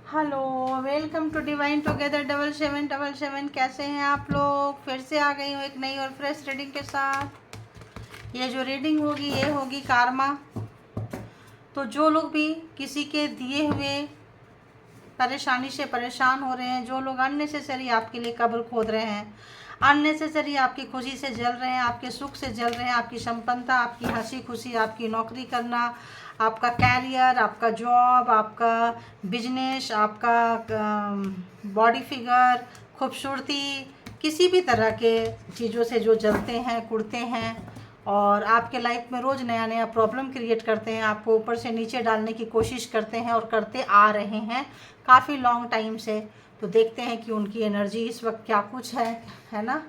Hello, welcome to divine together 7777। कैसे हैं आप लोग? फिर से आ गई हूँ एक नई और फ्रेश रीडिंग के साथ। ये जो रीडिंग होगी ये होगी कार्मा। तो जो लोग भी किसी के दिए हुए परेशानी से परेशान हो रहे हैं, जो लोग अननेसेसरी आपके लिए कब्र खोद रहे हैं, अननेसेसरी आपकी खुशी से जल रहे हैं, आपके सुख से जल रहे हैं, आपकी संपन्नता, आपकी हंसी खुशी, आपकी नौकरी करना, आपका कैरियर, आपका जॉब, आपका बिजनेस, आपका बॉडी फिगर, खूबसूरती, किसी भी तरह के चीज़ों से जो जलते हैं, कुड़ते हैं और आपके लाइफ में रोज़ नया नया प्रॉब्लम क्रिएट करते हैं, आपको ऊपर से नीचे डालने की कोशिश करते हैं और करते आ रहे हैं काफ़ी लॉन्ग टाइम से। तो देखते हैं कि उनकी एनर्जी इस वक्त क्या कुछ है ना।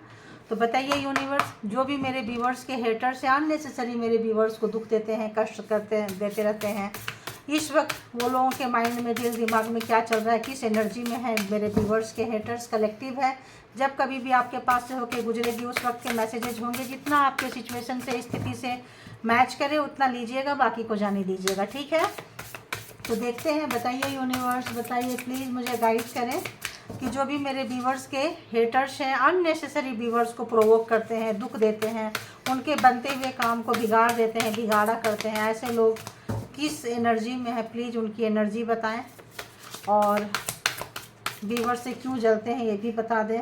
तो बताइए यूनिवर्स, जो भी मेरे व्यूवर्स के हेटर्स हैं, अननेसेसरी मेरे व्यूवर्स को दुख देते हैं, कष्ट देते रहते हैं, इस वक्त वो लोगों के माइंड में, दिल दिमाग में क्या चल रहा है, किस एनर्जी में है मेरे व्यूवर्स के हेटर्स, कलेक्टिव है। जब कभी भी आपके पास से होके गुजरेगी उस वक्त के मैसेजेज होंगे, जितना आपके सिचुएशन से, स्थिति से मैच करे उतना लीजिएगा, बाकी को जाने दीजिएगा, ठीक है। तो देखते हैं, बताइए यूनिवर्स, बताइए प्लीज़, मुझे गाइड करें कि जो भी मेरे व्यूवर्स के हेटर्स हैं, अननेसेसरी व्यूवर्स को प्रोवोक करते हैं, दुख देते हैं, उनके बनते हुए काम को बिगाड़ देते हैं, बिगाड़ा करते हैं, ऐसे लोग किस एनर्जी में है, प्लीज़ उनकी एनर्जी बताएं और व्यूवर्स से क्यों जलते हैं ये भी बता दें।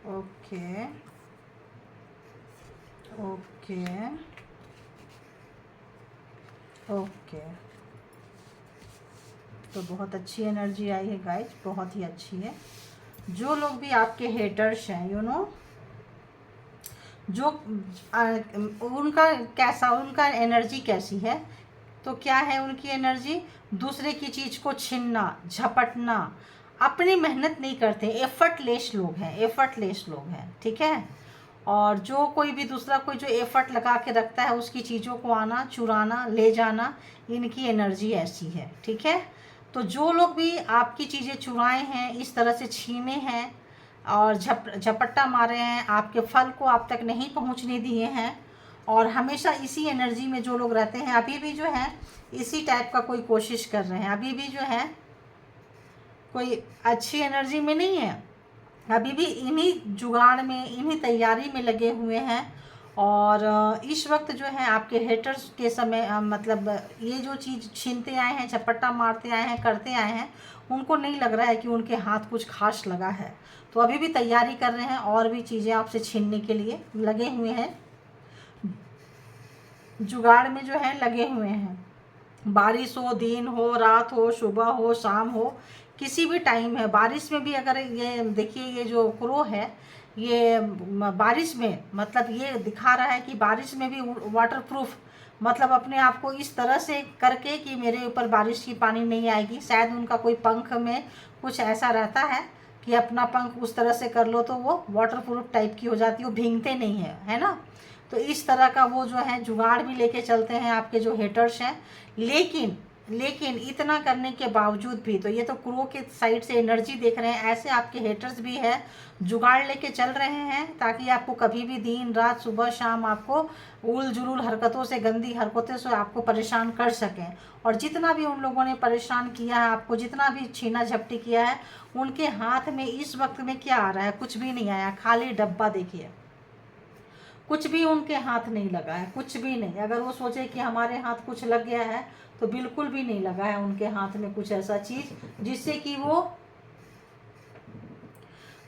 ओके ओके ओके, तो बहुत अच्छी एनर्जी आई है गाइस, बहुत ही अच्छी है। जो लोग भी आपके हेटर्स हैं, यू नो, जो उनका कैसा, उनका एनर्जी कैसी है, तो क्या है उनकी एनर्जी? दूसरे की चीज़ को छीनना, झपटना, अपनी मेहनत नहीं करते, एफर्टलेस लोग हैं, एफर्टलेस लोग हैं, ठीक है। और जो कोई भी दूसरा कोई जो एफर्ट लगा के रखता है उसकी चीज़ों को आना, चुराना, ले जाना, इनकी एनर्जी ऐसी है, ठीक है। तो जो लोग भी आपकी चीज़ें चुराए हैं, इस तरह से छीने हैं और झपट्टा मारे हैं, आपके फल को आप तक नहीं पहुंचने दिए हैं, और हमेशा इसी एनर्जी में जो लोग रहते हैं, अभी भी जो है इसी टाइप का कोई कोशिश कर रहे हैं, अभी भी जो है कोई अच्छी एनर्जी में नहीं है, अभी भी इन्हीं जुगाड़ में, इन्हीं तैयारी में लगे हुए हैं। और इस वक्त जो है आपके हेटर्स के समय मतलब ये जो चीज़ छीनते आए हैं, झपट्टा मारते आए हैं, करते आए हैं, उनको नहीं लग रहा है कि उनके हाथ कुछ खास लगा है, तो अभी भी तैयारी कर रहे हैं और भी चीज़ें आपसे छीनने के लिए लगे हुए हैं, जुगाड़ में जो है लगे हुए हैं। बारिश हो, दिन हो, रात हो, सुबह हो, शाम हो, किसी भी टाइम है। बारिश में भी अगर ये देखिए, ये जो क्रो है, ये बारिश में मतलब ये दिखा रहा है कि बारिश में भी वाटर प्रूफ, मतलब अपने आप को इस तरह से करके कि मेरे ऊपर बारिश की पानी नहीं आएगी। शायद उनका कोई पंख में कुछ ऐसा रहता है कि अपना पंख उस तरह से कर लो तो वो वाटर प्रूफ टाइप की हो जाती है, वो भीगते नहीं है ना। तो इस तरह का वो जो है जुगाड़ भी लेके चलते हैं आपके जो हेटर्स हैं। लेकिन इतना करने के बावजूद भी, तो ये तो क्रो के साइड से एनर्जी देख रहे हैं, ऐसे आपके हेटर्स भी है, जुगाड़ लेके चल रहे हैं ताकि आपको कभी भी दिन रात सुबह शाम आपको उल जुलूल हरकतों से, गंदी हरकतों से आपको परेशान कर सकें। और जितना भी उन लोगों ने परेशान किया है आपको, जितना भी छीना झपटी किया है, उनके हाथ में इस वक्त में क्या आ रहा है? कुछ भी नहीं आया, खाली डब्बा। देखिए, कुछ भी उनके हाथ नहीं लगा है, कुछ भी नहीं। अगर वो सोचे कि हमारे हाथ कुछ लग गया है, तो बिल्कुल भी नहीं लगा है उनके हाथ में कुछ ऐसा चीज़ जिससे कि वो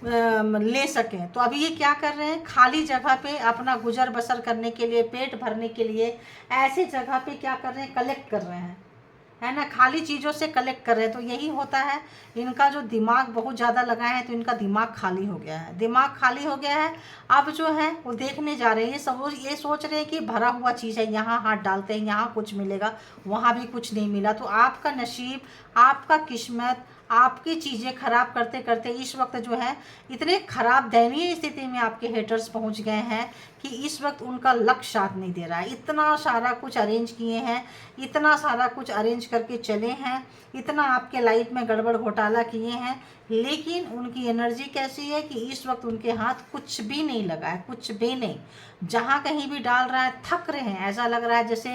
ले सकें। तो अभी ये क्या कर रहे हैं? खाली जगह पे अपना गुजर बसर करने के लिए, पेट भरने के लिए ऐसे जगह पे क्या कर रहे हैं? कलेक्ट कर रहे हैं, है ना, खाली चीज़ों से कलेक्ट कर रहे हैं। तो यही होता है, इनका जो दिमाग बहुत ज़्यादा लगा है, तो इनका दिमाग खाली हो गया है, दिमाग खाली हो गया है। अब जो है वो देखने जा रहे हैं, ये सोच रहे हैं कि भरा हुआ चीज़ है, यहाँ हाथ डालते हैं, यहाँ कुछ मिलेगा, वहाँ भी कुछ नहीं मिला। तो आपका नसीब, आपका किस्मत, आपकी चीज़ें खराब करते करते इस वक्त जो है इतने खराब दयनीय स्थिति में आपके हेटर्स पहुँच गए हैं कि इस वक्त उनका लक साथ नहीं दे रहा है। इतना सारा कुछ अरेंज किए हैं, इतना सारा कुछ अरेंज करके चले हैं, इतना आपके लाइफ में गड़बड़ घोटाला किए हैं, लेकिन उनकी एनर्जी कैसी है कि इस वक्त उनके हाथ कुछ भी नहीं लगा है, कुछ भी नहीं। जहाँ कहीं भी डाल रहा है थक रहे हैं, ऐसा लग रहा है जैसे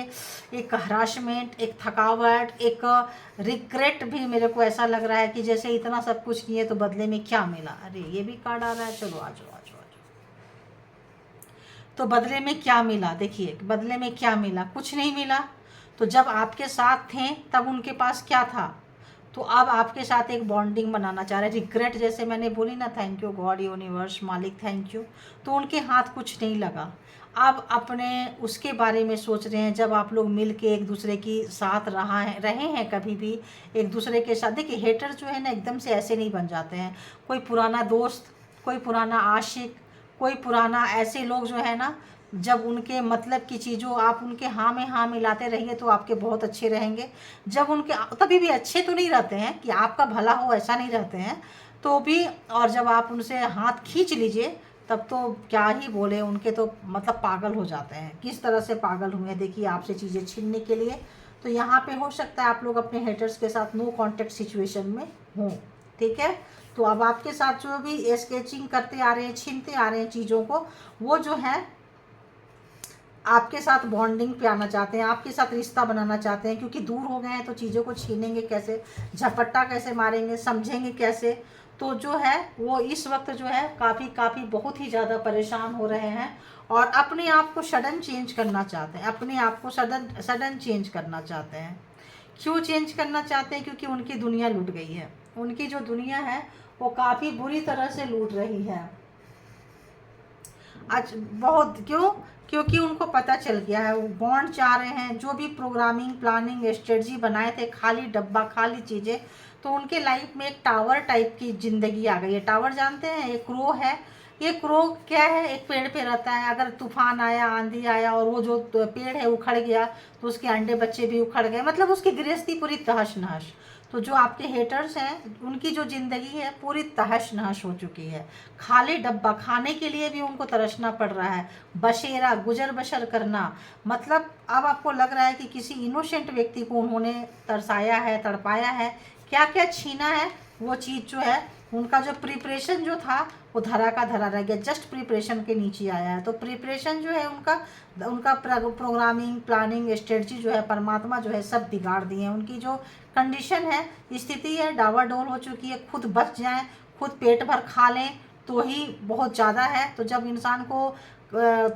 एक हरासमेंट, एक थकावट, एक रिग्रेट भी मेरे को ऐसा लग रहा है कि जैसे इतना सब कुछ किए तो बदले में क्या मिला। अरे ये भी कार्ड आ रहा है, चलो आ जाओ आ जाओ आ जाओ। तो बदले में क्या मिला, देखिए बदले में क्या मिला, कुछ नहीं मिला। तो जब आपके साथ थे तब उनके पास क्या था, तो अब आपके साथ एक बॉन्डिंग बनाना चाह रहे हैं। रिग्रेट जैसे मैंने बोली ना, थैंक यू गॉड यूनिवर्स मालिक थैंक यू, तो उनके हाथ कुछ नहीं लगा। अब अपने उसके बारे में सोच रहे हैं, जब आप लोग मिल के एक दूसरे की साथ रहे हैं कभी भी एक दूसरे के साथ। देखिए हेटर जो है ना एकदम से ऐसे नहीं बन जाते हैं। कोई पुराना दोस्त, कोई पुराना आशिक, कोई पुराना, ऐसे लोग जो है ना, जब उनके मतलब की चीज़ों आप उनके हाँ में हाँ मिलाते रहिए तो आपके बहुत अच्छे रहेंगे। जब उनके, तभी भी अच्छे तो नहीं रहते हैं कि आपका भला हो, ऐसा नहीं रहते हैं तो भी, और जब आप उनसे हाथ खींच लीजिए तब तो क्या ही बोले, उनके तो मतलब पागल हो जाते हैं। किस तरह से पागल हुए देखिए आपसे चीज़ें छीनने के लिए। तो यहाँ पे हो सकता है आप लोग अपने हेटर्स के साथ नो कॉन्टेक्ट सिचुएशन में हों, ठीक है। तो अब आपके साथ जो भी स्केचिंग करते आ रहे हैं, छीनते आ रहे हैं चीज़ों को, वो जो है आपके साथ बॉन्डिंग पे आना चाहते हैं, आपके साथ रिश्ता बनाना चाहते हैं, क्योंकि दूर हो गए हैं तो चीज़ों को छीनेंगे कैसे, झपट्टा कैसे मारेंगे, समझेंगे कैसे। तो जो है वो इस वक्त जो है काफ़ी बहुत ही ज़्यादा परेशान हो रहे हैं और अपने आप को सडन चेंज करना चाहते हैं, अपने आप को सडन चेंज करना चाहते हैं। क्यों चेंज करना चाहते हैं, क्योंकि उनकी दुनिया लूट गई है। उनकी जो दुनिया है वो काफ़ी बुरी तरह से लूट रही है आज, बहुत। क्यों? क्योंकि उनको पता चल गया है, वो बॉन्ड चाह रहे हैं, जो भी प्रोग्रामिंग प्लानिंग स्ट्रेटजी बनाए थे, खाली डब्बा खाली चीज़ें। तो उनके लाइफ में एक टावर टाइप की ज़िंदगी आ गई है। टावर जानते हैं, एक क्रो है। ये क्रो क्या है, एक पेड़ पे रहता है। अगर तूफान आया, आंधी आया और वो जो पेड़ है उखड़ गया तो उसके अंडे बच्चे भी उखड़ गए, मतलब उसकी गृहस्थी पूरी तहस नहस। तो जो आपके हेटर्स हैं उनकी जो ज़िंदगी है पूरी तहस नहस हो चुकी है। खाली डब्बा, खाने के लिए भी उनको तरसना पड़ रहा है, बसेरा गुजर बसर करना। मतलब अब आपको लग रहा है कि किसी इनोसेंट व्यक्ति को उन्होंने तरसाया है, तड़पाया है, क्या क्या छीना है। वो चीज़ जो है, उनका जो प्रिपरेशन जो था वो धरा का धरा रह गया, जस्ट प्रिपरेशन के नीचे आया है। तो प्रिपरेशन जो है उनका उनका प्रोग्रामिंग प्लानिंग स्ट्रेटजी जो है परमात्मा जो है सब बिगाड़ दिए हैं। उनकी जो कंडीशन है, स्थिति है, डावाडोल हो चुकी है। खुद बच जाएं, खुद पेट भर खा लें तो ही बहुत ज़्यादा है। तो जब इंसान को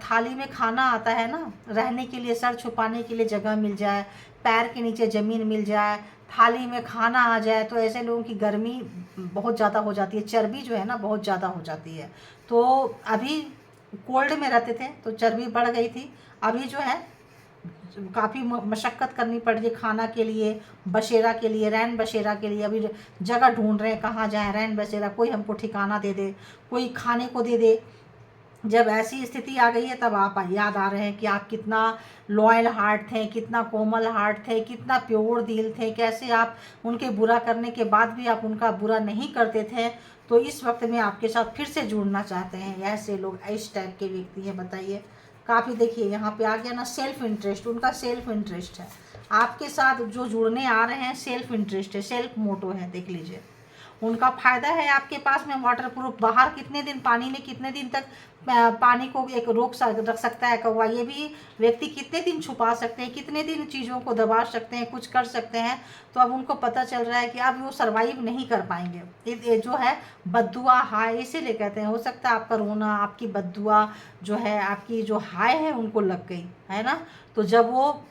थाली में खाना आता है ना, रहने के लिए, सर छुपाने के लिए जगह मिल जाए, पैर के नीचे ज़मीन मिल जाए, थाली में खाना आ जाए, तो ऐसे लोगों की गर्मी बहुत ज़्यादा हो जाती है, चर्बी जो है ना बहुत ज़्यादा हो जाती है। तो अभी कोल्ड में रहते थे तो चर्बी बढ़ गई थी, अभी जो है काफ़ी मशक्क़त करनी पड़ रही है खाना के लिए, बसेरा के लिए, रैन बसेरा के लिए। अभी जगह ढूंढ रहे हैं कहाँ जाएं, रैन बसेरा, कोई हमको ठिकाना दे दे, कोई खाने को दे दे। जब ऐसी स्थिति आ गई है तब आप याद आ रहे हैं कि आप कितना लॉयल हार्ट थे, कितना कोमल हार्ट थे, कितना प्योर दिल थे, कैसे आप उनके बुरा करने के बाद भी आप उनका बुरा नहीं करते थे। तो इस वक्त में आपके साथ फिर से जुड़ना चाहते हैं ऐसे लोग, इस टाइप के व्यक्ति हैं। बताइए, काफ़ी देखिए यहाँ पे आ गया ना सेल्फ इंटरेस्ट, उनका सेल्फ इंटरेस्ट है आपके साथ। जो जुड़ने आ रहे हैं सेल्फ इंटरेस्ट है, सेल्फ मोटो है, देख लीजिए। उनका फ़ायदा है आपके पास में वाटर प्रूफ। बाहर कितने दिन पानी में, कितने दिन तक पानी को एक रख सकता है कौवा, ये भी व्यक्ति कितने दिन छुपा सकते हैं, कितने दिन चीज़ों को दबा सकते हैं, कुछ कर सकते हैं। तो अब उनको पता चल रहा है कि अब वो सर्वाइव नहीं कर पाएंगे। ये जो है बद्दुआ हाय इसीलिए कहते हैं। हो सकता है आपका रोना, आपकी बद्दुआ जो है, आपकी जो हाय है उनको लग गई है ना। तो जब वो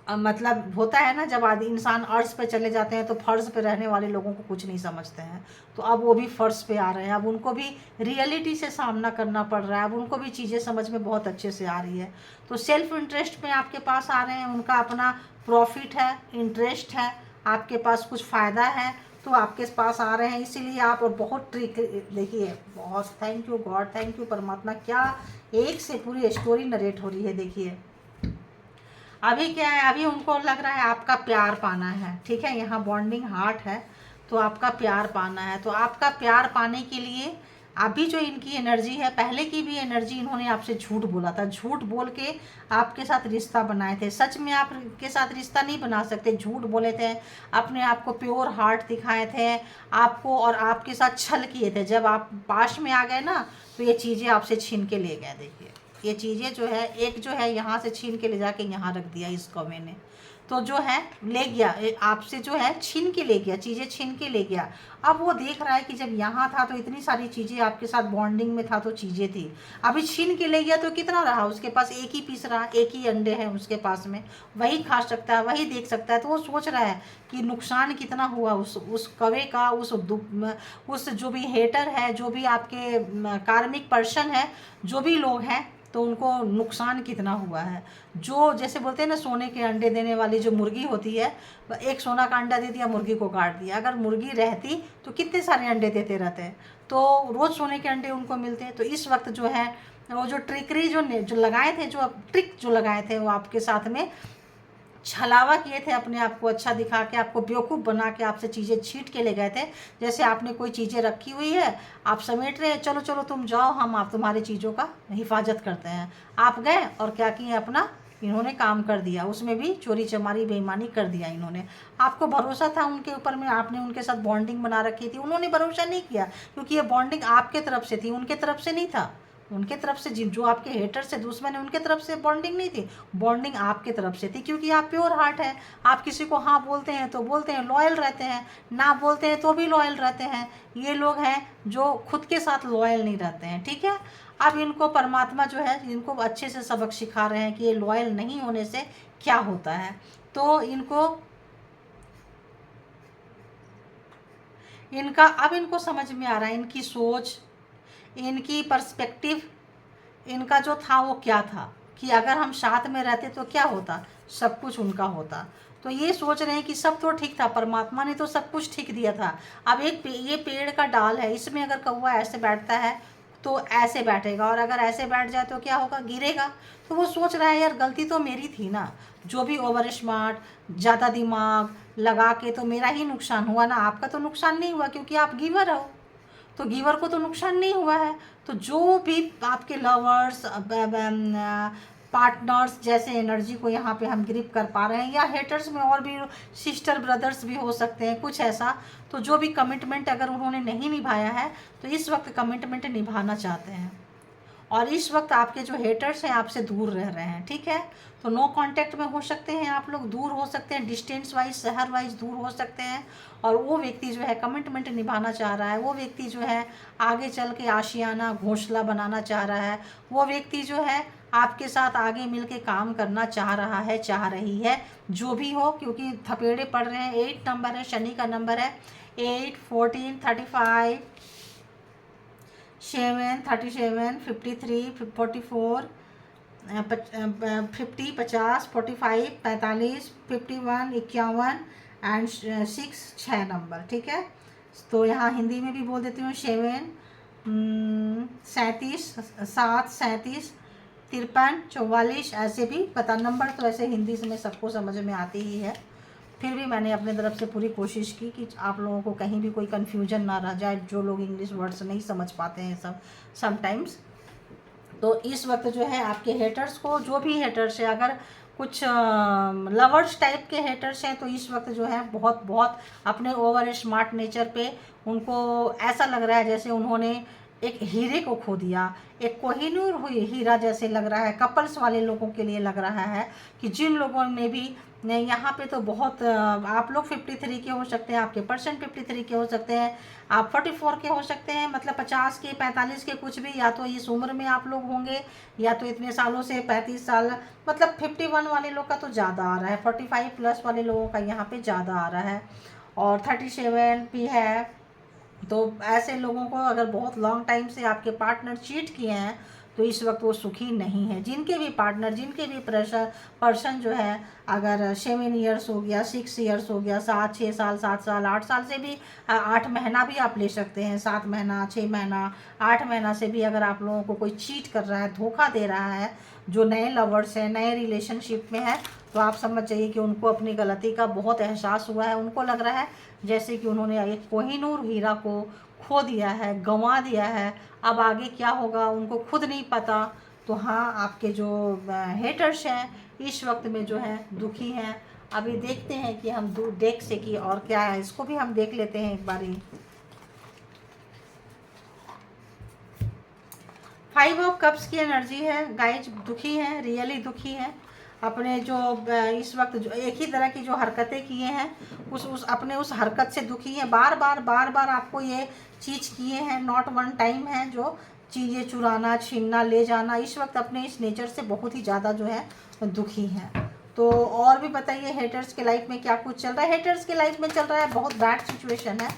मतलब होता है ना, जब आदि इंसान अर्श पे चले जाते हैं तो फर्श पे रहने वाले लोगों को कुछ नहीं समझते हैं। तो अब वो भी फर्श पे आ रहे हैं, अब उनको भी रियलिटी से सामना करना पड़ रहा है, अब उनको भी चीज़ें समझ में बहुत अच्छे से आ रही है। तो सेल्फ इंटरेस्ट में आपके पास आ रहे हैं, उनका अपना प्रॉफिट है, इंटरेस्ट है, आपके पास कुछ फ़ायदा है तो आपके पास आ रहे हैं। इसीलिए आप, और बहुत ट्रिक देखिए, बहुत thank you God, thank you परमात्मा, क्या एक से पूरी स्टोरी नरेट हो रही है। देखिए अभी क्या है, अभी उनको लग रहा है आपका प्यार पाना है, ठीक है। यहाँ बॉन्डिंग हार्ट है तो आपका प्यार पाना है। तो आपका प्यार पाने के लिए अभी जो इनकी एनर्जी है, पहले की भी एनर्जी, इन्होंने आपसे झूठ बोला था, झूठ बोल के आपके साथ रिश्ता बनाए थे। सच में आपके साथ रिश्ता नहीं बना सकते, झूठ बोले थे, अपने आप को प्योर हार्ट दिखाए थे आपको, और आपके साथ छल किए थे। जब आप पास में आ गए ना, तो ये चीज़ें आपसे छीन के ले गए। देखिए ये चीज़ें जो है, एक जो है यहाँ से छीन के ले जाके यहाँ रख दिया इस कौवे ने, तो जो है ले गया आपसे, जो है छीन के ले गया, चीज़ें छीन के ले गया। अब वो देख रहा है कि जब यहाँ था तो इतनी सारी चीज़ें आपके साथ बॉन्डिंग में था, तो चीज़ें थी, अभी छीन के ले गया तो कितना रहा उसके पास, एक ही पीस रहा, एक ही अंडे हैं उसके पास में, वही खा सकता है, वही देख सकता है। तो वो सोच रहा है कि नुकसान कितना हुआ उस कौवे का, उस जो भी हेटर है, जो भी आपके कार्मिक पर्सन है, जो भी लोग हैं, तो उनको नुकसान कितना हुआ है। जो जैसे बोलते हैं ना, सोने के अंडे देने वाली जो मुर्गी होती है, एक सोना का अंडा दे दिया, मुर्गी को काट दिया। अगर मुर्गी रहती तो कितने सारे अंडे देते रहते हैं, तो रोज़ सोने के अंडे उनको मिलते हैं। तो इस वक्त जो है वो जो ट्रिकरी जो लगाए थे, जो ट्रिक जो लगाए थे, वो आपके साथ में छलावा किए थे, अपने आप को अच्छा दिखा के, आपको बेवकूफ़ बना के आपसे चीज़ें छीट के ले गए थे। जैसे आपने कोई चीज़ें रखी हुई है, आप समेट रहे हैं, चलो चलो तुम जाओ, हम आप तुम्हारी चीज़ों का हिफाजत करते हैं। आप गए और क्या किए, अपना इन्होंने काम कर दिया, उसमें भी चोरी चमारी बेईमानी कर दिया इन्होंने। आपको भरोसा था उनके ऊपर में, आपने उनके साथ बॉन्डिंग बना रखी थी, उन्होंने भरोसा नहीं किया, क्योंकि ये बॉन्डिंग आपके तरफ से थी, उनके तरफ से नहीं था। उनके तरफ से जो आपके हेटर से दुश्मन है, उनके तरफ से बॉन्डिंग नहीं थी, बॉन्डिंग आपके तरफ से थी, क्योंकि आप प्योर हार्ट है। आप किसी को हाँ बोलते हैं तो बोलते हैं, लॉयल रहते हैं, ना बोलते हैं तो भी लॉयल रहते हैं। ये लोग हैं जो खुद के साथ लॉयल नहीं रहते हैं, ठीक है। अब इनको परमात्मा जो है, इनको अच्छे से सबक सिखा रहे हैं कि ये लॉयल नहीं होने से क्या होता है। तो इनको समझ में आ रहा है, इनकी सोच, इनकी पर्सपेक्टिव, इनका जो था वो क्या था, कि अगर हम साथ में रहते तो क्या होता, सब कुछ उनका होता। तो ये सोच रहे हैं कि सब तो ठीक था, परमात्मा ने तो सब कुछ ठीक दिया था। अब ये पेड़ का डाल है, इसमें अगर कौवा ऐसे बैठता है तो ऐसे बैठेगा, और अगर ऐसे बैठ जाए तो क्या होगा, गिरेगा। तो वो सोच रहा है यार गलती तो मेरी थी ना, जो भी ओवर स्मार्ट, ज़्यादा दिमाग लगा के तो मेरा ही नुकसान हुआ ना, आपका तो नुकसान नहीं हुआ, क्योंकि आप गिवर हो, तो गिवर को तो नुकसान नहीं हुआ है। तो जो भी आपके लवर्स, पार्टनर्स जैसे एनर्जी को यहाँ पे हम ग्रिप कर पा रहे हैं, या हेटर्स में और भी सिस्टर ब्रदर्स भी हो सकते हैं, कुछ ऐसा, तो जो भी कमिटमेंट अगर उन्होंने नहीं निभाया है, तो इस वक्त कमिटमेंट निभाना चाहते हैं, और इस वक्त आपके जो हेटर्स हैं आपसे दूर रह रहे हैं, ठीक है। तो नो कांटेक्ट में हो सकते हैं आप लोग, दूर हो सकते हैं, डिस्टेंस वाइज, शहर वाइज दूर हो सकते हैं। और वो व्यक्ति जो है कमिटमेंट निभाना चाह रहा है, वो व्यक्ति जो है आगे चल के आशियाना घोंसला बनाना चाह रहा है, वो व्यक्ति जो है आपके साथ आगे मिल के काम करना चाह रहा है, चाह रही है, जो भी हो, क्योंकि थपेड़े पड़ रहे हैं। 8 नंबर है, शनि का नंबर है, 8, 14, 35, 7, 37, 53, 44, 50, 50, 45, 45, 51, 51 एंड 6, 6 नंबर, ठीक है। तो यहाँ हिंदी में भी बोल देती हूँ, 7, 37, 7, 37, 53, 44, ऐसे भी पता नंबर तो ऐसे हिंदी से में सबको समझ में आती ही है। फिर भी मैंने अपने तरफ से पूरी कोशिश की कि आप लोगों को कहीं भी कोई कन्फ्यूजन ना रह जाए, जो लोग इंग्लिश वर्ड्स नहीं समझ पाते हैं सब समटाइम्स। तो इस वक्त जो है आपके हेटर्स को, जो भी हेटर्स है, अगर कुछ लवर्स टाइप के हेटर्स हैं, तो इस वक्त जो है बहुत बहुत अपने ओवर स्मार्ट नेचर पे उनको ऐसा लग रहा है जैसे उन्होंने एक हीरे को खो दिया, एक कोहिनूर हुई हीरा जैसे लग रहा है। कपल्स वाले लोगों के लिए लग रहा है कि जिन लोगों ने भी यहाँ पे तो बहुत, आप लोग 53 के हो सकते हैं, आपके पर्सन 53 के हो सकते हैं, आप 44 के हो सकते हैं, मतलब 50 के, 45 के, कुछ भी, या तो इस उम्र में आप लोग होंगे, या तो इतने सालों से 35 साल, मतलब 51 वाले लोग का तो ज़्यादा आ रहा है, 45 प्लस वाले लोगों का यहाँ पे ज़्यादा आ रहा है, और 37 भी है। तो ऐसे लोगों को अगर बहुत लॉन्ग टाइम से आपके पार्टनर चीट किए हैं, तो इस वक्त वो सुखी नहीं है। जिनके भी पार्टनर, जिनके भी पर्सन जो है, अगर 7 ईयर्स हो गया, 6 ईयर्स हो गया, 7, 6 साल, 7 साल, 8 साल से भी, 8 महीना भी आप ले सकते हैं, 7 महीना, 6 महीना, 8 महीना से भी अगर आप लोगों को कोई चीट कर रहा है, धोखा दे रहा है, जो नए लवर्स हैं, नए रिलेशनशिप में है, तो आप समझ जाइए कि उनको अपनी गलती का बहुत एहसास हुआ है। उनको लग रहा है जैसे कि उन्होंने एक कोहिनूर हीरा को खो दिया है, गंवा दिया है, अब आगे क्या होगा उनको खुद नहीं पता। तो हाँ, आपके जो हेटर्स हैं इस वक्त में जो है दुखी हैं। अभी देखते हैं कि हम देख से कि और क्या है, इसको भी हम देख लेते हैं एक बारी। 5 ऑफ कप्स की एनर्जी है, गाइज दुखी हैं, रियली दुखी हैं। अपने जो इस वक्त जो एक ही तरह की जो हरकतें किए हैं उस अपने उस हरकत से दुखी हैं। बार बार आपको ये चीज़ किए हैं, नॉट वन टाइम है जो चीज़ें चुराना, छीनना, ले जाना, इस वक्त अपने इस नेचर से बहुत ही ज़्यादा जो है दुखी हैं। तो और भी बताइए हेटर्स के लाइफ में क्या कुछ चल रहा है। हेटर्स के लाइफ में चल रहा है बहुत बैड सिचुएशन है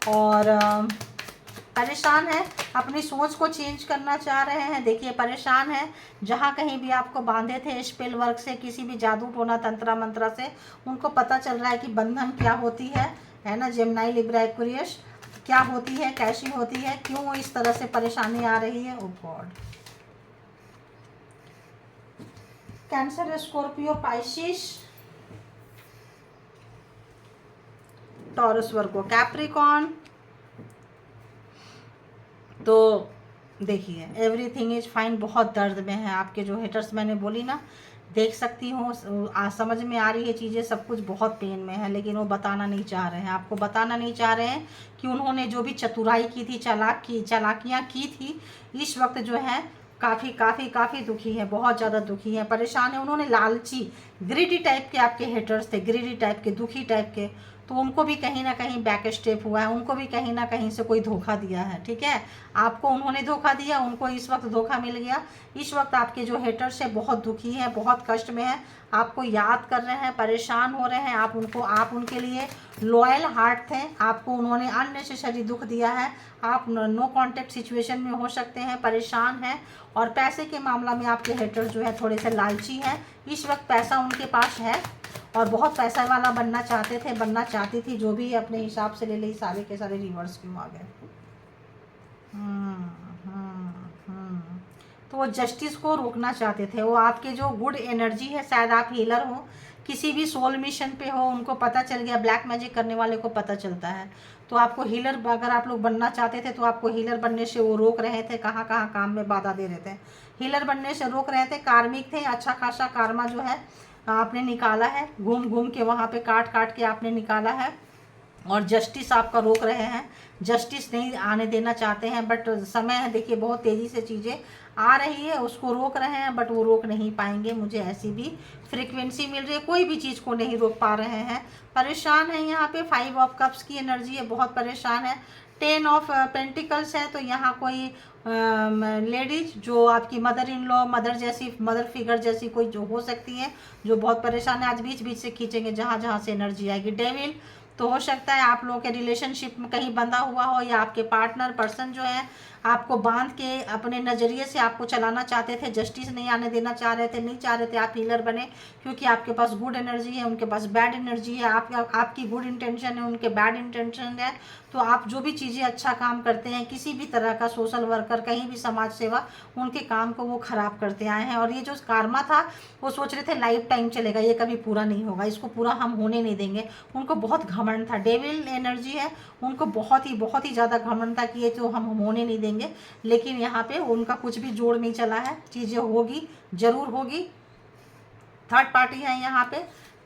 और परेशान है, अपनी सोच को चेंज करना चाह रहे हैं। देखिए परेशान है, जहाँ कहीं भी आपको बांधे थे स्पेल वर्क से, किसी भी जादू टोना तंत्रा मंत्रा से, उनको पता चल रहा है कि बंधन क्या होती है ना। जेमिनी, लिब्रा, एक्वेरियस क्या होती है, कैसी होती है, क्यों इस तरह से परेशानी आ रही है। Oh God. Cancer, Scorpio, Pisces, Taurus, Virgo, Capricorn. तो देखिए एवरीथिंग इज फाइन, बहुत दर्द में है आपके जो हेटर्स, मैंने बोली ना, देख सकती हूँ, समझ में आ रही है चीज़ें, सब कुछ बहुत पेन में है, लेकिन वो बताना नहीं चाह रहे हैं, आपको बताना नहीं चाह रहे हैं कि उन्होंने जो भी चतुराई की थी, चालाकियाँ की थी, इस वक्त जो है काफ़ी दुखी है, बहुत ज़्यादा दुखी है, परेशान है। उन्होंने लालची, ग्रीडी टाइप के आपके हेटर्स थे, ग्रीडी टाइप के, दुखी टाइप के, तो उनको भी कहीं ना कहीं बैक स्टेप हुआ है, उनको भी कहीं ना कहीं से कोई धोखा दिया है। ठीक है, आपको उन्होंने धोखा दिया, उनको इस वक्त धोखा मिल गया। इस वक्त आपके जो हेटर्स है बहुत दुखी है, बहुत कष्ट में है, आपको याद कर रहे हैं, परेशान हो रहे हैं। आप उनके लिए लॉयल हार्ट थे, आपको उन्होंने अननेसेसरी दुख दिया है, आप नो कांटेक्ट सिचुएशन में हो सकते हैं, परेशान हैं। और पैसे के मामला में आपके हेटर्स जो है थोड़े से लालची हैं। इस वक्त पैसा उनके पास है और बहुत पैसा वाला बनना चाहते थे, बनना चाहती थी, जो भी अपने हिसाब से ले ली, सारे के सारे रिवर्स क्यों आ गए। तो वो जस्टिस को रोकना चाहते थे। वो आपके जो गुड एनर्जी है, शायद आप हीलर हो, किसी भी सोल मिशन पे हो, उनको पता चल गया, ब्लैक मैजिक करने वाले को पता चलता है। तो आपको हीलर, अगर आप लोग बनना चाहते थे तो आपको हीलर बनने से वो रोक रहे थे, कहाँ कहाँ काम में बाधा दे रहे थे, हीलर बनने से रोक रहे थे। कार्मिक थे, अच्छा खासा कार्मा जो है आपने निकाला है, घूम घूम के वहाँ पे काट के आपने निकाला है। और जस्टिस आपका रोक रहे हैं, जस्टिस नहीं आने देना चाहते हैं, बट समय है, देखिए बहुत तेज़ी से चीज़ें आ रही है, उसको रोक रहे हैं, बट वो रोक नहीं पाएंगे। मुझे ऐसी भी फ्रीक्वेंसी मिल रही है, कोई भी चीज़ को नहीं रोक पा रहे हैं, परेशान है। यहाँ पे 5 ऑफ कप्स की एनर्जी है, बहुत परेशान है। 10 ऑफ पेंटिकल्स है, तो यहाँ कोई लेडीज जो आपकी मदर इन लॉ, मदर जैसी, मदर फिगर जैसी कोई जो हो सकती है, जो बहुत परेशान है। आज बीच बीच से खींचेंगे जहाँ जहाँ से एनर्जी आएगी। डेविल, तो हो सकता है आप लोगों के रिलेशनशिप में कहीं बंधा हुआ हो, या आपके पार्टनर पर्सन जो है आपको बांध के अपने नज़रिए से आपको चलाना चाहते थे, जस्टिस नहीं आने देना चाह रहे थे, नहीं चाह रहे थे आप हीलर बने, क्योंकि आपके पास गुड एनर्जी है, उनके पास बैड एनर्जी है। आपकी गुड इंटेंशन है, उनके बैड इंटेंशन है। तो आप जो भी चीज़ें अच्छा काम करते हैं, किसी भी तरह का सोशल वर्कर, कहीं भी समाज सेवा, उनके काम को वो ख़राब करते आए हैं। और ये जो कार्मा था, वो सोच रहे थे लाइफ टाइम चलेगा, ये कभी पूरा नहीं होगा, इसको पूरा हम होने नहीं देंगे। उनको बहुत घमंड था, डेविल एनर्जी है, उनको बहुत ही ज़्यादा घमंड था कि ये तो हम होने नहीं देंगे। लेकिन यहाँ पे उनका कुछ भी जोड़ नहीं चला है, चीज़ें होगी, ज़रूर होगी। थर्ड पार्टी है यहाँ पे,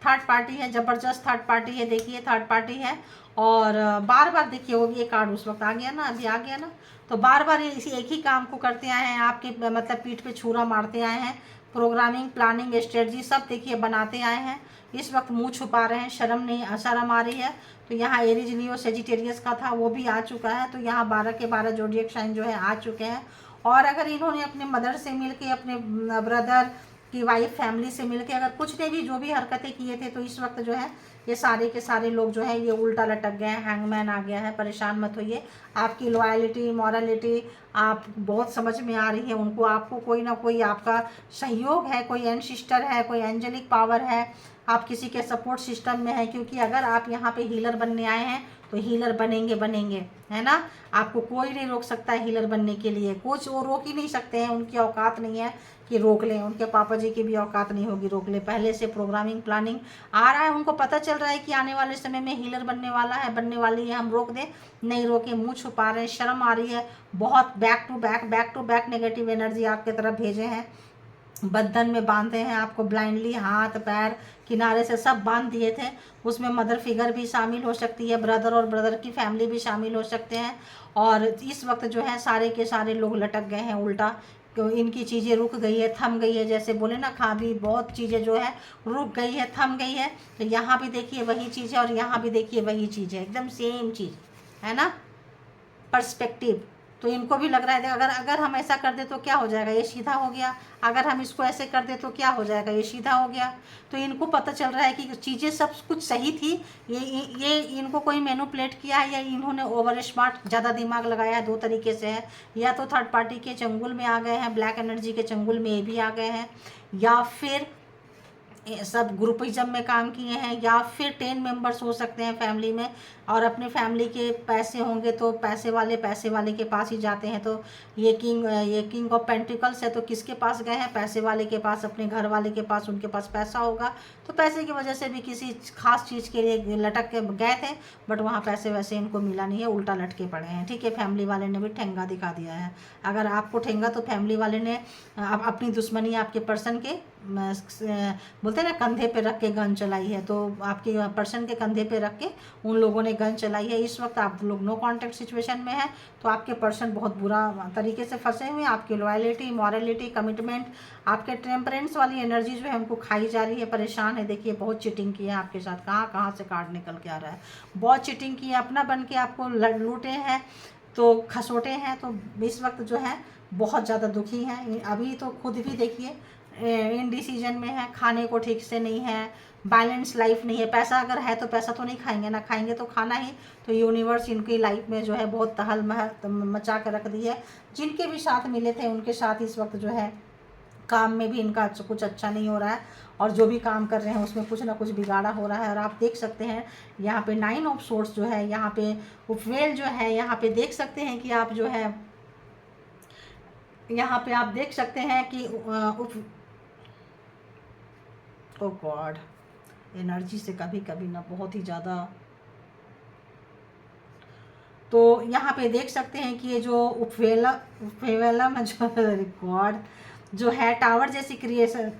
थर्ड पार्टी है, ज़बरदस्त थर्ड पार्टी है। देखिए थर्ड पार्टी है, और बार बार देखिए वो भी एक कार्ड उस वक्त आ गया ना, अभी आ गया ना, तो बार बार इसी एक ही काम को करते आए हैं, आपके मतलब पीठ पे छुरा मारते आए हैं। प्रोग्रामिंग, प्लानिंग, स्ट्रेटजी सब देखिए बनाते आए हैं। इस वक्त मुंह छुपा रहे हैं, शर्म आ रही है। तो यहाँ एरीज, लियो, सेजिटेरियस का था, वो भी आ चुका है। तो यहाँ 12 के 12 जोडिएक साइन जो है आ चुके हैं। और अगर इन्होंने अपने मदर से मिलके, अपने ब्रदर की वाइफ, फैमिली से मिलके अगर कुछ ने भी जो भी हरकतें किए थे, तो इस वक्त जो है ये सारे के सारे लोग जो है ये उल्टा लटक गए हैं, हैंगमैन आ गया है। परेशान मत होइए, आपकी लॉयलिटी, मॉरलिटी आप बहुत समझ में आ रही है उनको, आपको कोई ना कोई आपका सहयोग है, कोई एंसिस्टर है, कोई एंजेलिक पावर है, आप किसी के सपोर्ट सिस्टम में हैं, क्योंकि अगर आप यहाँ पे हीलर बनने आए हैं तो हीलर बनेंगे बनेंगे, है ना। आपको कोई नहीं रोक सकता है हीलर बनने के लिए, कुछ वो रोक ही नहीं सकते हैं, उनकी औकात नहीं है कि रोक लें, उनके पापा जी की भी औकात नहीं होगी रोक ले। पहले से प्रोग्रामिंग प्लानिंग आ रहा है, उनको पता चल रहा है कि आने वाले समय में हीलर बनने वाला है, बनने वाली है, हम रोक दें, नहीं रोके, मुँह छुपा रहे हैं, शर्म आ रही है, बहुत back to back negative energy आपके तरफ भेजे हैं, बंधन में बांधे हैं आपको ब्लाइंडली, हाथ पैर किनारे से सब बांध दिए थे। उसमें मदर फिगर भी शामिल हो सकती है, ब्रदर और ब्रदर की फैमिली भी शामिल हो सकते हैं। और इस वक्त जो है सारे के सारे लोग लटक गए हैं उल्टा, तो इनकी चीज़ें रुक गई है, थम गई है, जैसे बोले ना भी बहुत चीज़ें जो है रुक गई है, थम गई है। तो यहाँ भी देखिए वही चीज़ है और यहाँ भी देखिए वही चीज़ है, एकदम सेम चीज़ है ना, पर्सपेक्टिव। तो इनको भी लग रहा है अगर अगर हम ऐसा कर दे तो क्या हो जाएगा, ये सीधा हो गया, अगर हम इसको ऐसे कर दे तो क्या हो जाएगा, ये सीधा हो गया। तो इनको पता चल रहा है कि चीज़ें सब कुछ सही थी, ये इनको कोई मैनिपुलेट किया है, या इन्होंने ओवर स्मार्ट ज़्यादा दिमाग लगाया है। दो तरीके से है, या तो थर्ड पार्टी के चंगुल में आ गए हैं, ब्लैक एनर्जी के चंगुल में ये भी आ गए हैं, या फिर सब ग्रुपिज्म में काम किए हैं, या फिर 10 मेंबर्स हो सकते हैं फैमिली में, और अपने फैमिली के पैसे होंगे तो पैसे वाले के पास ही जाते हैं। तो ये किंग ऑफ पेंटिकल्स है, तो किसके पास गए हैं, पैसे वाले के पास, अपने घर वाले के पास, उनके पास पैसा होगा, तो पैसे की वजह से भी किसी खास चीज़ के लिए लटक के गए थे, बट वहाँ पैसे वैसे इनको मिला नहीं है, उल्टा लटके पड़े हैं। ठीक है, फैमिली वाले ने भी ठेंगा दिखा दिया है। अगर आपको ठेंगा तो फैमिली वाले ने अपनी दुश्मनी आपके पर्सन के बोलते हैं ना कंधे पे रख के गन चलाई है, तो आपके पर्सन के कंधे पे रख के उन लोगों ने गन चलाई है। इस वक्त आप लोग नो कॉन्टैक्ट सिचुएशन में है, तो आपके पर्सन बहुत बुरा तरीके से फंसे हुए हैं। आपकी लॉयलिटी, मॉरलिटी, कमिटमेंट, आपके टेम्परेंस वाली एनर्जी जो है उनको खाई जा रही है, परेशान है। देखिए बहुत चीटिंग की है आपके साथ, कहाँ कहाँ से कार्ड निकल के आ रहा है, बहुत चीटिंग की है, अपना बन के आपको लूटे हैं, तो खसोटे हैं। तो इस वक्त जो है बहुत ज़्यादा दुखी हैं। अभी तो खुद भी देखिए इनडिसीजन में है, खाने को ठीक से नहीं है, बैलेंस लाइफ नहीं है। पैसा अगर है तो पैसा तो नहीं खाएंगे ना, खाएंगे तो खाना ही। तो यूनिवर्स इनकी लाइफ में जो है बहुत तहल मचा कर रख दी है। जिनके भी साथ मिले थे उनके साथ इस वक्त जो है काम में भी इनका कुछ अच्छा नहीं हो रहा है, और जो भी काम कर रहे हैं उसमें कुछ ना कुछ बिगाड़ा हो रहा है। और आप देख सकते हैं यहाँ पे 9 ऑफ सोर्स जो है, यहाँ पे उपवेल जो है, यहाँ पे देख सकते हैं कि आप जो है यहाँ पे आप देख सकते हैं कि ओ गॉड, एनर्जी से कभी कभी ना बहुत ही ज़्यादा। तो यहाँ पे देख सकते हैं कि ये जो उपवेला में जो गॉड जो है टावर जैसी क्रिएशन,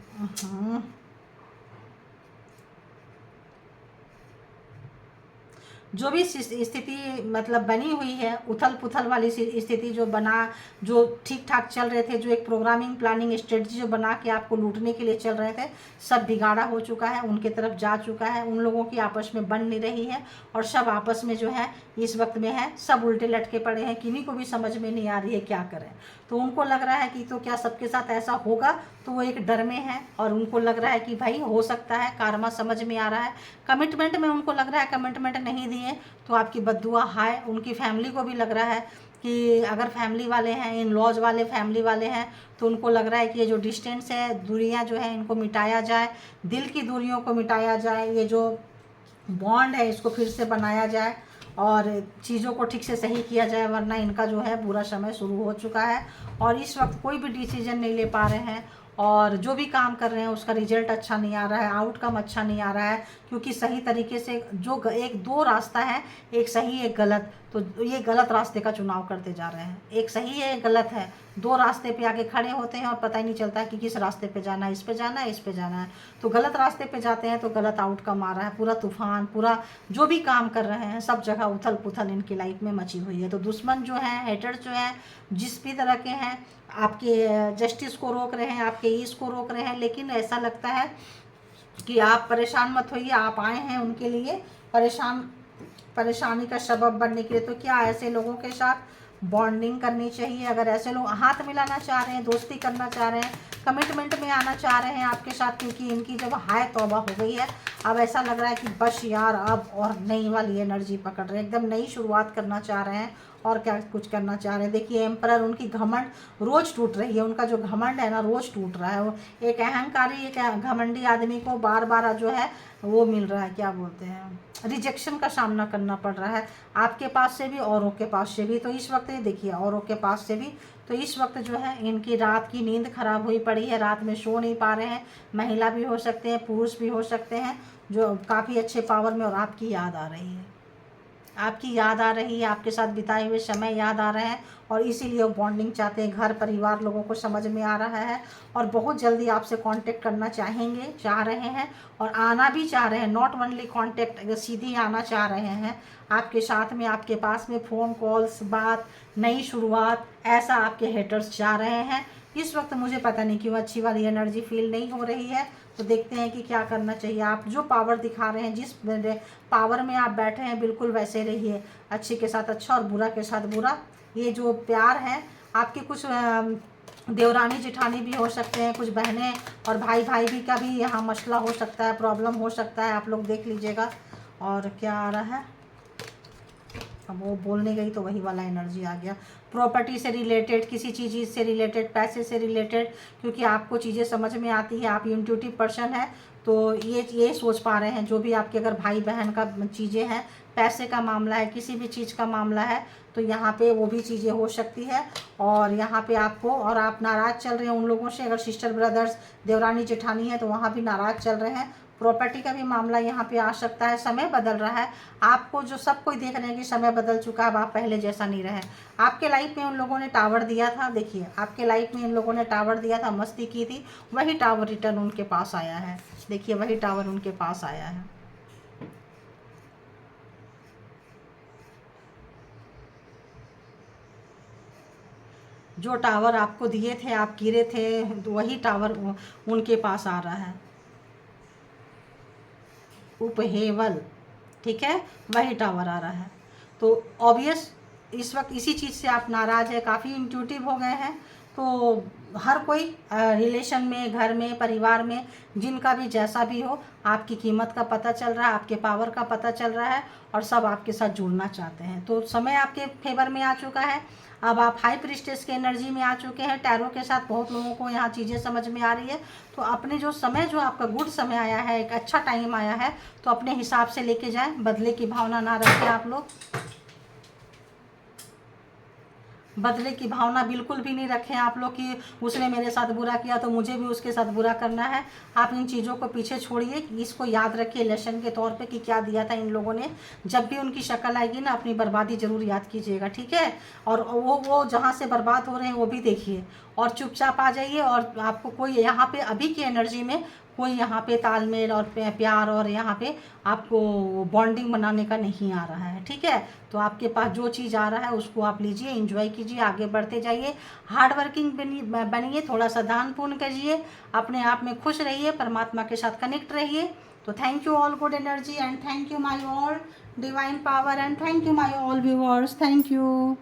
जो भी स्थिति मतलब बनी हुई है, उथल पुथल वाली स्थिति जो ठीक ठाक चल रहे थे, जो एक प्रोग्रामिंग प्लानिंग स्ट्रेटजी जो बना के आपको लूटने के लिए चल रहे थे, सब बिगाड़ा हो चुका है, उनके तरफ जा चुका है। उन लोगों की आपस में बन नहीं रही है, और सब आपस में जो है इस वक्त में है, सब उल्टे लटके पड़े हैं। किन्हीं को भी समझ में नहीं आ रही है क्या करें। तो उनको लग रहा है कि तो क्या सबके साथ ऐसा होगा, तो वो एक डर में है, और उनको लग रहा है कि भाई हो सकता है, कारमा समझ में आ रहा है। कमिटमेंट में उनको लग रहा है कमिटमेंट नहीं दिए तो आपकी बद्दुआ है। उनकी फैमिली को भी लग रहा है कि अगर फैमिली वाले हैं, इन लॉज वाले फैमिली वाले हैं, तो उनको लग रहा है कि ये जो डिस्टेंस है, दूरियां जो है, इनको मिटाया जाए, दिल की दूरियों को मिटाया जाए, ये जो बॉन्ड है इसको फिर से बनाया जाए, और चीज़ों को ठीक से सही किया जाए, वरना इनका जो है बुरा समय शुरू हो चुका है। और इस वक्त कोई भी डिसीजन नहीं ले पा रहे हैं, और जो भी काम कर रहे हैं उसका रिजल्ट अच्छा नहीं आ रहा है, आउटकम अच्छा नहीं आ रहा है, क्योंकि सही तरीके से जो एक दो रास्ता है, एक सही एक गलत, तो ये गलत रास्ते का चुनाव करते जा रहे हैं। एक सही है एक गलत है, दो रास्ते पे आके खड़े होते हैं और पता ही नहीं चलता कि किस रास्ते पे जाना है, इस पे जाना है, इस पे जाना है। तो गलत रास्ते पे जाते हैं तो गलत आउटकम आ रहा है। पूरा तूफान, पूरा जो भी काम कर रहे हैं सब जगह उथल पुथल इनकी लाइफ में मची हुई है। तो दुश्मन जो है, हेटर्स जो है, जिस भी तरह के हैं, आपके जस्टिस को रोक रहे हैं, आपके ईस को रोक रहे हैं, लेकिन ऐसा लगता है कि आप परेशान मत होइए, आप आए हैं उनके लिए परेशानी का सबब बनने के लिए। तो क्या ऐसे लोगों के साथ बॉन्डिंग करनी चाहिए। अगर ऐसे लोग हाथ मिलाना चाह रहे हैं, दोस्ती करना चाह रहे हैं, कमिटमेंट में आना चाह रहे हैं आपके साथ, क्योंकि इनकी जब हाय तौबा हो गई है, अब ऐसा लग रहा है कि बस यार अब और नई वाली एनर्जी पकड़ रहे हैं, एकदम नई शुरुआत करना चाह रहे हैं और क्या कुछ करना चाह रहे हैं। देखिए एम्परर, उनकी घमंड रोज टूट रही है, उनका जो घमंड है ना रोज टूट रहा है। वो एक अहंकारी, एक घमंडी आदमी को बार बार जो है वो मिल रहा है, क्या बोलते हैं, रिजेक्शन का सामना करना पड़ रहा है, आपके पास से भी औरों के पास से भी। तो इस वक्त ये देखिए औरों के पास से भी, तो इस वक्त जो है इनकी रात की नींद खराब हुई पड़ी है, रात में सो नहीं पा रहे हैं। महिला भी हो सकते हैं, पुरुष भी हो सकते हैं, जो काफ़ी अच्छे पावर में, और आपकी याद आ रही है, आपकी याद आ रही है, आपके साथ बिताए हुए समय याद आ रहे हैं, और इसीलिए वो बॉन्डिंग चाहते हैं। घर परिवार लोगों को समझ में आ रहा है और बहुत जल्दी आपसे कांटेक्ट करना चाह रहे हैं, और आना भी चाह रहे हैं। नॉट ओनली कांटेक्ट, सीधी आना चाह रहे हैं आपके साथ में, आपके पास में फ़ोन कॉल्स, बात, नई शुरुआत, ऐसा आपके हेटर्स चाह रहे हैं। इस वक्त मुझे पता नहीं क्यों अच्छी वाली एनर्जी फील नहीं हो रही है। तो देखते हैं कि क्या करना चाहिए। आप जो पावर दिखा रहे हैं, जिस पावर में आप बैठे हैं, बिल्कुल वैसे रहिए, अच्छे के साथ अच्छा और बुरा के साथ बुरा। ये जो प्यार है आपके, कुछ देवरानी जेठानी भी हो सकते हैं, कुछ बहनें और भाई भाई भी का भी यहाँ मसला हो सकता है, प्रॉब्लम हो सकता है, आप लोग देख लीजिएगा। और क्या आ रहा है, अब वो बोलने गई तो वही वाला एनर्जी आ गया। प्रॉपर्टी से रिलेटेड, किसी चीज़ से रिलेटेड, पैसे से रिलेटेड, क्योंकि आपको चीज़ें समझ में आती है, आप इंट्यूटिव पर्सन है, तो ये सोच पा रहे हैं। जो भी आपके अगर भाई बहन का चीज़ें हैं, पैसे का मामला है, किसी भी चीज़ का मामला है, तो यहाँ पे वो भी चीज़ें हो सकती है। और यहाँ पे आपको, और आप नाराज़ चल रहे हैं उन लोगों से, अगर सिस्टर ब्रदर्स, देवरानी जेठानी है, तो वहाँ भी नाराज़ चल रहे हैं। प्रॉपर्टी का भी मामला यहाँ पे आ सकता है। समय बदल रहा है, आपको जो सब कोई देख रहे हैं कि समय बदल चुका है, अब आप पहले जैसा नहीं रहे। आपके लाइफ में उन लोगों ने टावर दिया था, देखिए आपके लाइफ में इन लोगों ने टावर दिया था, मस्ती की थी, वही टावर रिटर्न उनके पास आया है। देखिए वही टावर उनके पास आया है। जो टावर आपको दिए थे, आप गिरे थे, वही टावर उनके पास आ रहा है, उपहेवल, ठीक है, वही टावर आ रहा है। तो ऑब्वियस इस वक्त इसी चीज़ से आप नाराज़ है, काफ़ी इंट्यूटिव हो गए हैं। तो हर कोई रिलेशन में, घर में, परिवार में, जिनका भी जैसा भी हो, आपकी कीमत का पता चल रहा है, आपके पावर का पता चल रहा है, और सब आपके साथ जुड़ना चाहते हैं। तो समय आपके फेवर में आ चुका है। अब आप हाई प्रिस्टेस के एनर्जी में आ चुके हैं, टैरो के साथ बहुत लोगों को यहाँ चीज़ें समझ में आ रही है। तो अपने जो समय, जो आपका गुड समय आया है, एक अच्छा टाइम आया है, तो अपने हिसाब से लेके जाएं, बदले की भावना ना रखें आप लोग। बदले की भावना बिल्कुल भी नहीं रखें आप लोग कि उसने मेरे साथ बुरा किया तो मुझे भी उसके साथ बुरा करना है। आप इन चीज़ों को पीछे छोड़िए, इसको याद रखिए लेसन के तौर पे कि क्या दिया था इन लोगों ने। जब भी उनकी शक्ल आएगी ना, अपनी बर्बादी ज़रूर याद कीजिएगा, ठीक है। और वो जहाँ से बर्बाद हो रहे हैं वो भी देखिए, और चुपचाप आ जाइए। और आपको कोई यहाँ पे अभी की एनर्जी में कोई यहाँ पे तालमेल और प्यार और यहाँ पे आपको बॉन्डिंग बनाने का नहीं आ रहा है, ठीक है। तो आपके पास जो चीज़ आ रहा है उसको आप लीजिए, एंजॉय कीजिए, आगे बढ़ते जाइए, हार्ड वर्किंग बनिए, थोड़ा सा दान पुण्य कीजिए, अपने आप में खुश रहिए, परमात्मा के साथ कनेक्ट रहिए। तो thank you all good energy, and thank you my all divine power, and thank you my all viewers, thank you.